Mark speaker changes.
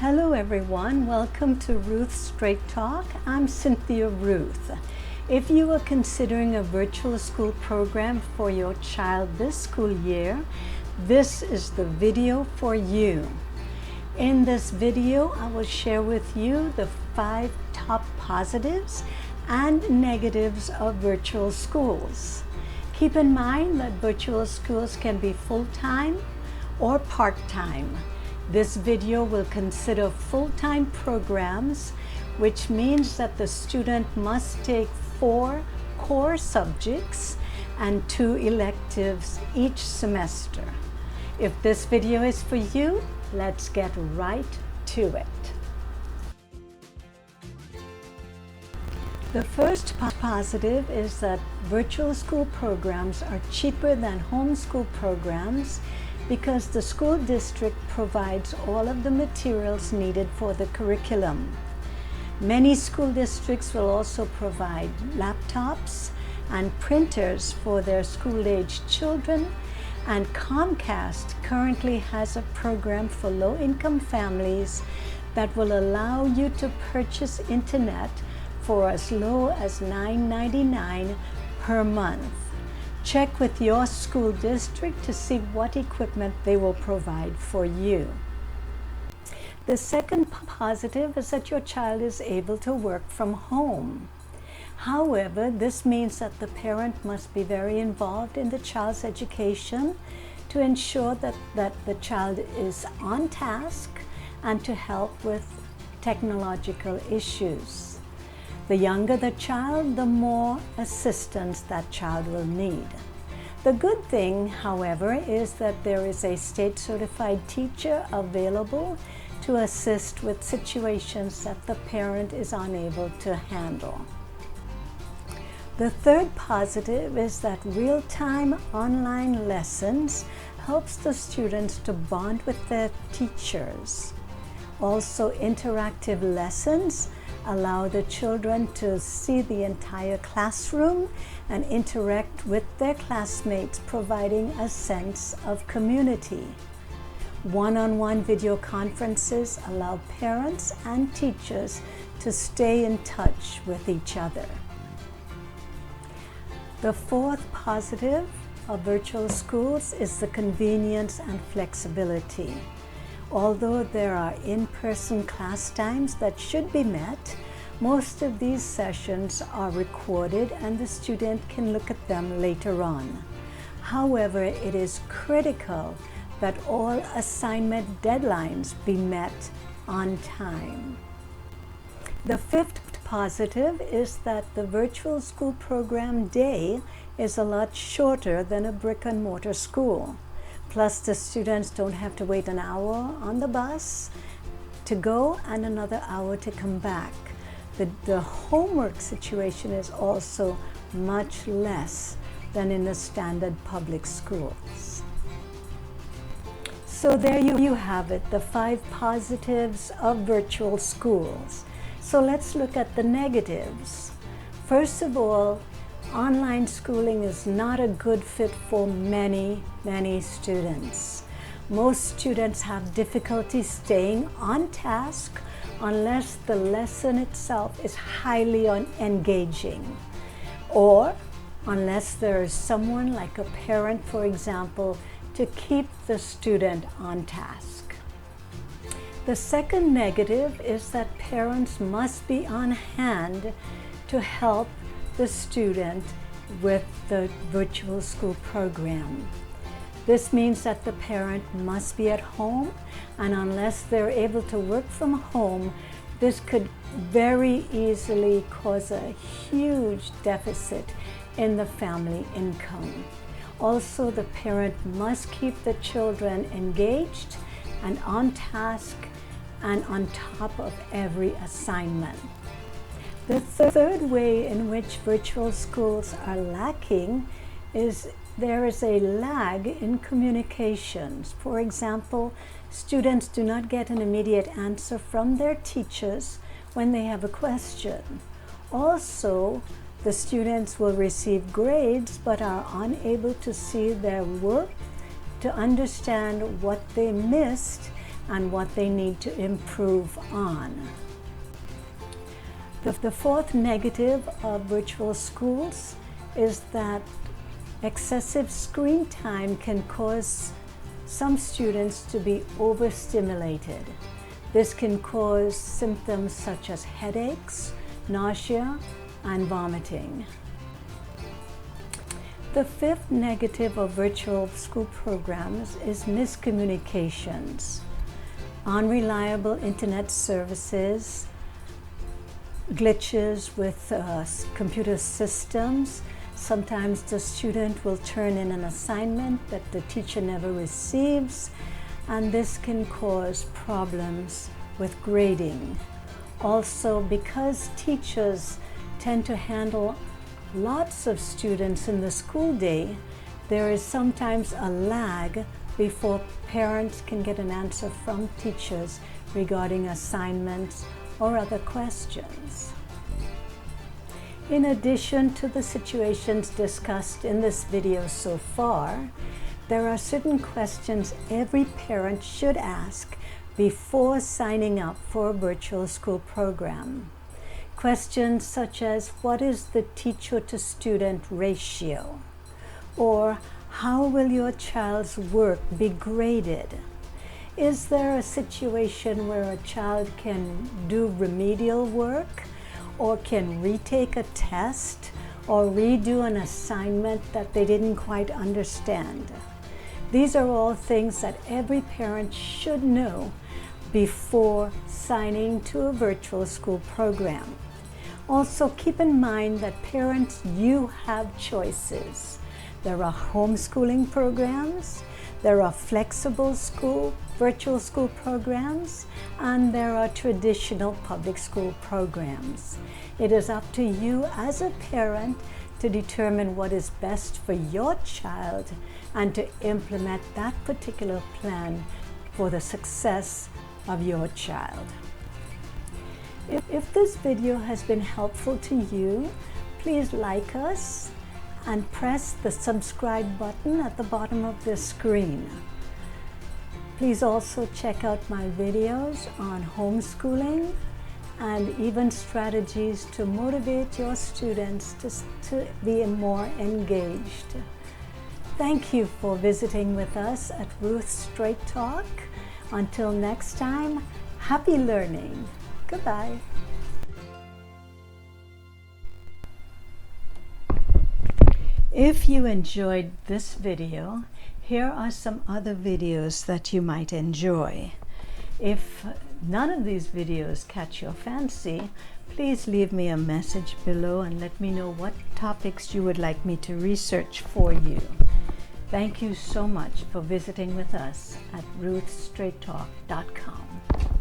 Speaker 1: Hello everyone, welcome to Ruth's Straight Talk. I'm Cynthia Ruth. If you are considering a virtual school program for your child this school year, this is the video for you. In this video, I will share with you the 5 top positives and negatives of virtual schools. Keep in mind that virtual schools can be full-time or part-time. This video will consider full-time programs, which means that the student must take 4 core subjects and 2 electives each semester. If this video is for you, let's get right to it. The first positive is that virtual school programs are cheaper than homeschool programs because the school district provides all of the materials needed for the curriculum. Many school districts will also provide laptops and printers for their school-aged children, and Comcast currently has a program for low-income families that will allow you to purchase internet for as low as $9.99 per month. Check with your school district to see what equipment they will provide for you. The second positive is that your child is able to work from home. However, this means that the parent must be very involved in the child's education to ensure that the child is on task and to help with technological issues. The younger the child, the more assistance that child will need. The good thing, however, is that there is a state-certified teacher available to assist with situations that the parent is unable to handle. The third positive is that real-time online lessons helps the students to bond with their teachers. Also, interactive lessons allow the children to see the entire classroom and interact with their classmates, providing a sense of community. One-on-one video conferences allow parents and teachers to stay in touch with each other. The fourth positive of virtual schools is the convenience and flexibility. Although there are in-person class times that should be met, most of these sessions are recorded and the student can look at them later on. However, it is critical that all assignment deadlines be met on time. The fifth positive is that the virtual school program day is a lot shorter than a brick-and-mortar school. Plus, the students don't have to wait an hour on the bus to go and another hour to come back. The homework situation is also much less than in the standard public schools. So there you have it, the 5 positives of virtual schools. So let's look at the negatives. First of all, online schooling is not a good fit for many students. Most students have difficulty staying on task unless the lesson itself is highly engaging, or unless there is someone like a parent, for example, to keep the student on task. The second negative is that parents must be on hand to help the student with the virtual school program. This means that the parent must be at home, and unless they're able to work from home, this could very easily cause a huge deficit in the family income. Also, the parent must keep the children engaged and on task and on top of every assignment. The third way in which virtual schools are lacking is there is a lag in communications. For example, students do not get an immediate answer from their teachers when they have a question. Also, the students will receive grades but are unable to see their work, to understand what they missed, and what they need to improve on. The fourth negative of virtual schools is that excessive screen time can cause some students to be overstimulated. This can cause symptoms such as headaches, nausea, and vomiting. The fifth negative of virtual school programs is miscommunications. Unreliable internet services, glitches with computer systems. Sometimes the student will turn in an assignment that the teacher never receives, and this can cause problems with grading. Also, because teachers tend to handle lots of students in the school day, there is sometimes a lag before parents can get an answer from teachers regarding assignments or other questions. In addition to the situations discussed in this video so far, there are certain questions every parent should ask before signing up for a virtual school program. Questions such as, what is the teacher to student ratio? Or, how will your child's work be graded? Is there a situation where a child can do remedial work, or can retake a test, or redo an assignment that they didn't quite understand? These are all things that every parent should know before signing to a virtual school program. Also, keep in mind that parents, you have choices. There are homeschooling programs, there are flexible school, virtual school programs, and there are traditional public school programs. It is up to you as a parent to determine what is best for your child and to implement that particular plan for the success of your child. If this video has been helpful to you, please like us and press the subscribe button at the bottom of the screen. Please also check out my videos on homeschooling and even strategies to motivate your students to be more engaged. Thank you for visiting with us at Ruth Straight Talk. Until next time, happy learning. Goodbye. If you enjoyed this video, here are some other videos that you might enjoy. If none of these videos catch your fancy, please leave me a message below and let me know what topics you would like me to research for you. Thank you so much for visiting with us at ruthstraighttalk.com.